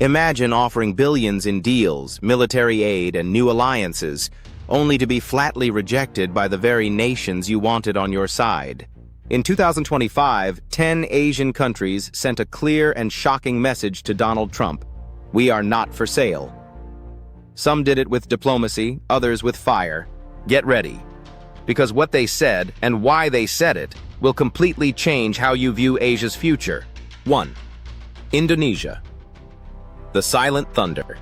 Imagine offering billions in deals, military aid, and new alliances, only to be flatly rejected by the very nations you wanted on your side. In 2025, 10 Asian countries sent a clear and shocking message to Donald Trump: we are not for sale. Some did it with diplomacy, others with fire. Get ready, because what they said and why they said it will completely change how you view Asia's future. 1. Indonesia. The Silent Thunder.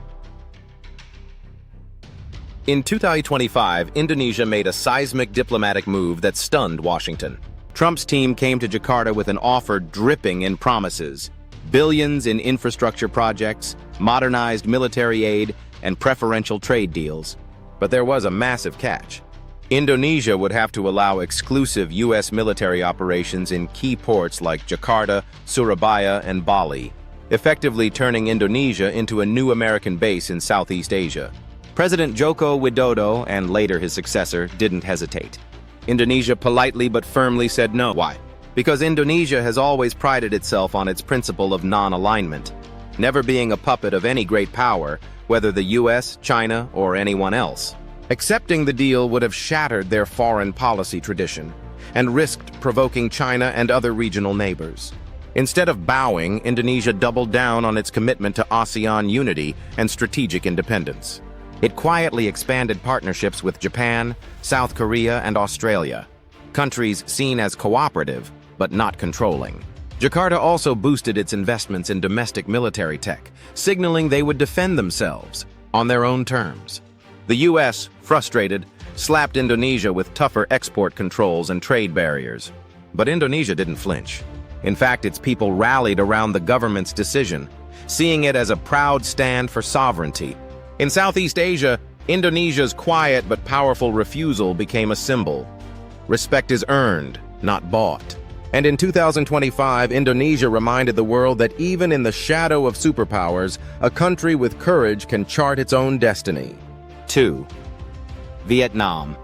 In 2025, Indonesia made a seismic diplomatic move that stunned Washington. Trump's team came to Jakarta with an offer dripping in promises: billions in infrastructure projects, modernized military aid, and preferential trade deals. But there was a massive catch. Indonesia would have to allow exclusive U.S. military operations in key ports like Jakarta, Surabaya, and Bali, effectively turning Indonesia into a new American base in Southeast Asia. President Joko Widodo, and later his successor, didn't hesitate. Indonesia politely but firmly said no. Why? Because Indonesia has always prided itself on its principle of non-alignment, never being a puppet of any great power, whether the US, China, or anyone else. Accepting the deal would have shattered their foreign policy tradition and risked provoking China and other regional neighbors. Instead of bowing, Indonesia doubled down on its commitment to ASEAN unity and strategic independence. It quietly expanded partnerships with Japan, South Korea, and Australia, countries seen as cooperative but not controlling. Jakarta also boosted its investments in domestic military tech, signaling they would defend themselves on their own terms. The US, frustrated, slapped Indonesia with tougher export controls and trade barriers. But Indonesia didn't flinch. In fact, its people rallied around the government's decision, seeing it as a proud stand for sovereignty. In Southeast Asia, Indonesia's quiet but powerful refusal became a symbol. Respect is earned, not bought. And in 2025, Indonesia reminded the world that even in the shadow of superpowers, a country with courage can chart its own destiny. 2. Vietnam.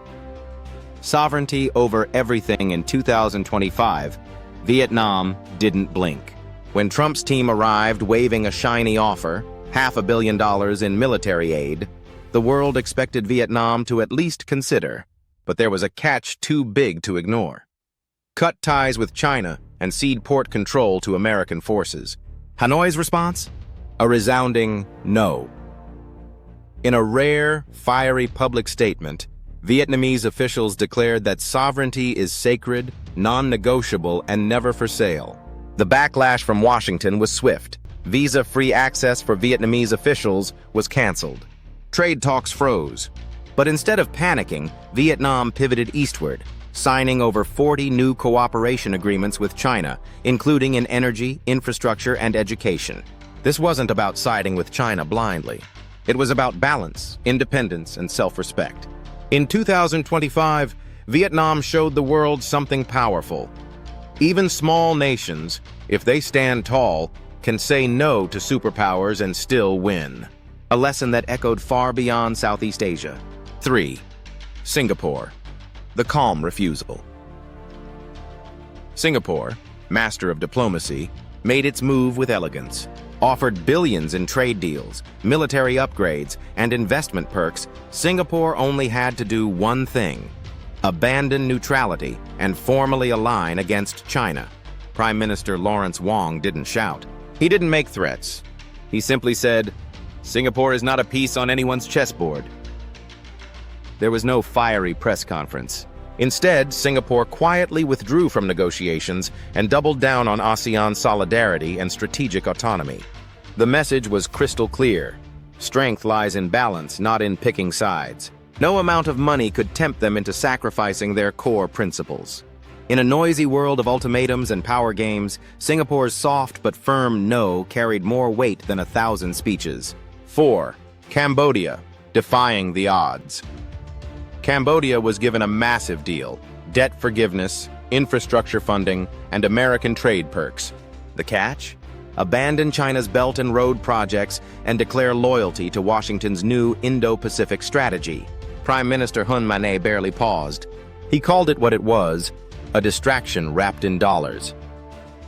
Sovereignty over everything in 2025, Vietnam didn't blink. When Trump's team arrived waving a shiny offer, $500 million in military aid, the world expected Vietnam to at least consider, but there was a catch too big to ignore. Cut ties with China and cede port control to American forces. Hanoi's response? A resounding no. In a rare, fiery public statement, Vietnamese officials declared that sovereignty is sacred, non-negotiable, and never for sale. The backlash from Washington was swift. Visa-free access for Vietnamese officials was canceled. Trade talks froze. But instead of panicking, Vietnam pivoted eastward, signing over 40 new cooperation agreements with China, including in energy, infrastructure, and education. This wasn't about siding with China blindly. It was about balance, independence, and self-respect. In 2025, Vietnam showed the world something powerful. Even small nations, if they stand tall, can say no to superpowers and still win. A lesson that echoed far beyond Southeast Asia. 3. Singapore. The calm refusal. Singapore, master of diplomacy, made its move with elegance. Offered billions in trade deals, military upgrades, and investment perks, Singapore only had to do one thing: abandon neutrality and formally align against China. Prime Minister Lawrence Wong didn't shout. He didn't make threats. He simply said, "Singapore is not a piece on anyone's chessboard." There was no fiery press conference. Instead, Singapore quietly withdrew from negotiations and doubled down on ASEAN solidarity and strategic autonomy. The message was crystal clear. Strength lies in balance, not in picking sides. No amount of money could tempt them into sacrificing their core principles. In a noisy world of ultimatums and power games, Singapore's soft but firm no carried more weight than 1,000 speeches. 4. Cambodia, defying the odds. Cambodia was given a massive deal: debt forgiveness, infrastructure funding, and American trade perks. The catch? Abandon China's Belt and Road projects and declare loyalty to Washington's new Indo-Pacific strategy. Prime Minister Hun Manet barely paused. He called it what it was: a distraction wrapped in dollars.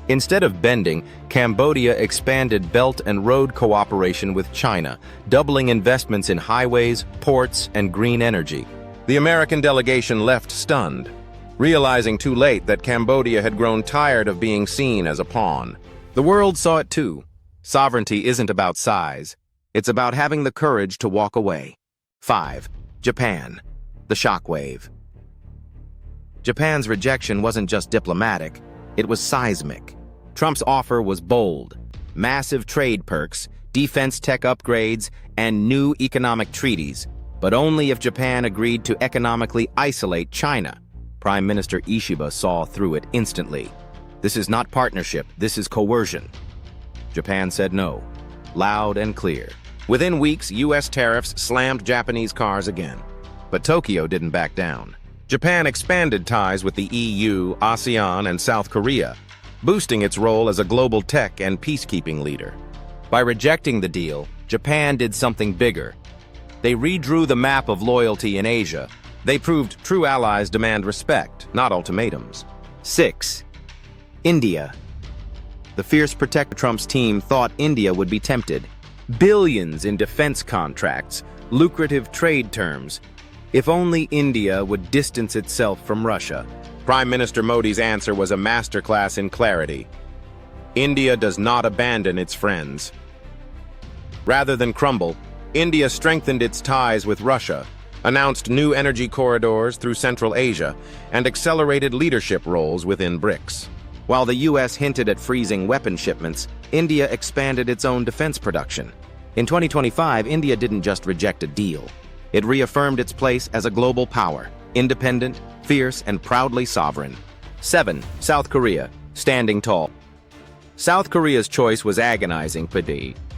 Instead of bending, Cambodia expanded Belt and Road cooperation with China, doubling investments in highways, ports, and green energy. The American delegation left stunned, realizing too late that Cambodia had grown tired of being seen as a pawn. The world saw it too. Sovereignty isn't about size. It's about having the courage to walk away. 5. Japan. The shockwave. Japan's rejection wasn't just diplomatic, it was seismic. Trump's offer was bold. Massive trade perks, defense tech upgrades, and new economic treaties, but only if Japan agreed to economically isolate China. Prime Minister Ishiba saw through it instantly. This is not partnership, this is coercion. Japan said no, loud and clear. Within weeks, U.S. tariffs slammed Japanese cars again. But Tokyo didn't back down. Japan expanded ties with the EU, ASEAN, and South Korea, boosting its role as a global tech and peacekeeping leader. By rejecting the deal, Japan did something bigger. They redrew the map of loyalty in Asia. They proved true allies demand respect, not ultimatums. 6. India. The fierce protector Trump's team thought India would be tempted. Billions in defense contracts, lucrative trade terms. If only India would distance itself from Russia. Prime Minister Modi's answer was a masterclass in clarity. India does not abandon its friends. Rather than crumble, India strengthened its ties with Russia, announced new energy corridors through Central Asia, and accelerated leadership roles within BRICS. While the U.S. hinted at freezing weapon shipments, India expanded its own defense production. In 2025, India didn't just reject a deal. It reaffirmed its place as a global power, independent, fierce, and proudly sovereign. 7. South Korea, standing tall. South Korea's choice was agonizing,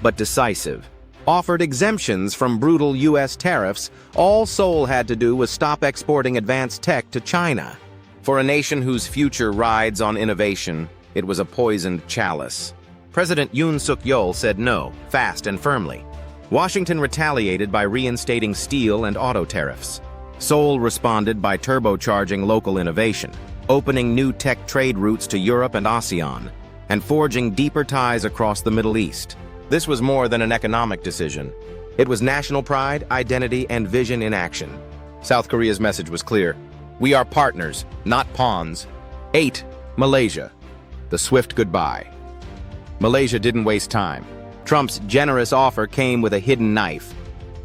but decisive. Offered exemptions from brutal U.S. tariffs, all Seoul had to do was stop exporting advanced tech to China. For a nation whose future rides on innovation, it was a poisoned chalice. President Yoon Suk-yeol said no, fast and firmly. Washington retaliated by reinstating steel and auto tariffs. Seoul responded by turbocharging local innovation, opening new tech trade routes to Europe and ASEAN, and forging deeper ties across the Middle East. This was more than an economic decision. It was national pride, identity, and vision in action. South Korea's message was clear. We are partners, not pawns. 8. Malaysia. The swift goodbye. Malaysia didn't waste time. Trump's generous offer came with a hidden knife.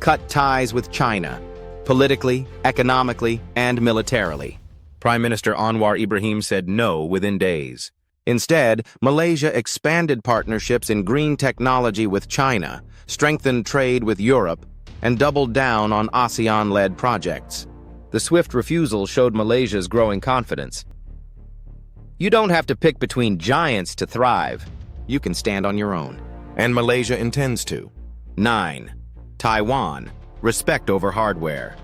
Cut ties with China, politically, economically, and militarily. Prime Minister Anwar Ibrahim said no within days. Instead, Malaysia expanded partnerships in green technology with China, strengthened trade with Europe, and doubled down on ASEAN-led projects. The swift refusal showed Malaysia's growing confidence. You don't have to pick between giants to thrive. You can stand on your own. And Malaysia intends to. 9. Taiwan. Respect over hardware.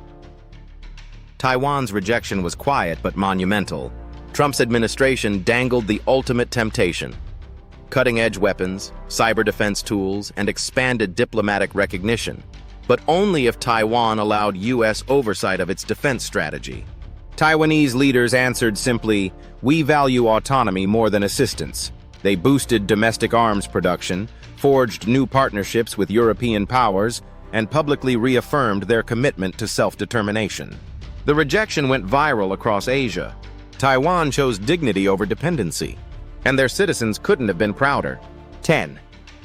Taiwan's rejection was quiet but monumental. Trump's administration dangled the ultimate temptation. Cutting-edge weapons, cyber defense tools, and expanded diplomatic recognition. But only if Taiwan allowed U.S. oversight of its defense strategy. Taiwanese leaders answered simply, "We value autonomy more than assistance." They boosted domestic arms production, forged new partnerships with European powers, and publicly reaffirmed their commitment to self-determination. The rejection went viral across Asia. Taiwan chose dignity over dependency, and their citizens couldn't have been prouder. 10.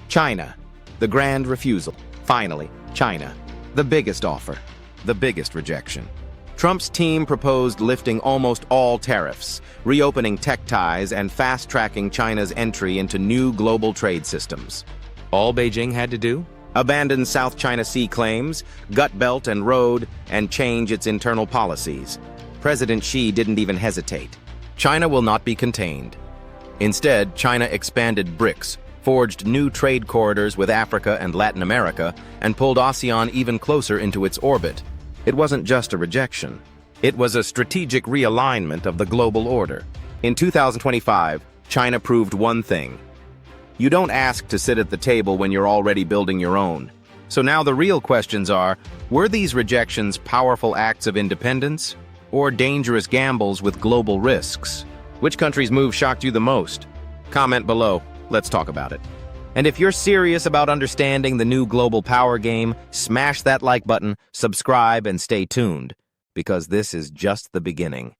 China. The grand refusal. Finally, China. The biggest offer. The biggest rejection. Trump's team proposed lifting almost all tariffs, reopening tech ties, and fast-tracking China's entry into new global trade systems. All Beijing had to do? Abandon South China Sea claims, gut Belt and Road, and change its internal policies. President Xi didn't even hesitate. China will not be contained. Instead, China expanded BRICS, forged new trade corridors with Africa and Latin America, and pulled ASEAN even closer into its orbit. It wasn't just a rejection. It was a strategic realignment of the global order. In 2025, China proved one thing. You don't ask to sit at the table when you're already building your own. So now the real questions are, were these rejections powerful acts of independence or dangerous gambles with global risks? Which country's move shocked you the most? Comment below. Let's talk about it. And if you're serious about understanding the new global power game, smash that like button, subscribe, and stay tuned, because this is just the beginning.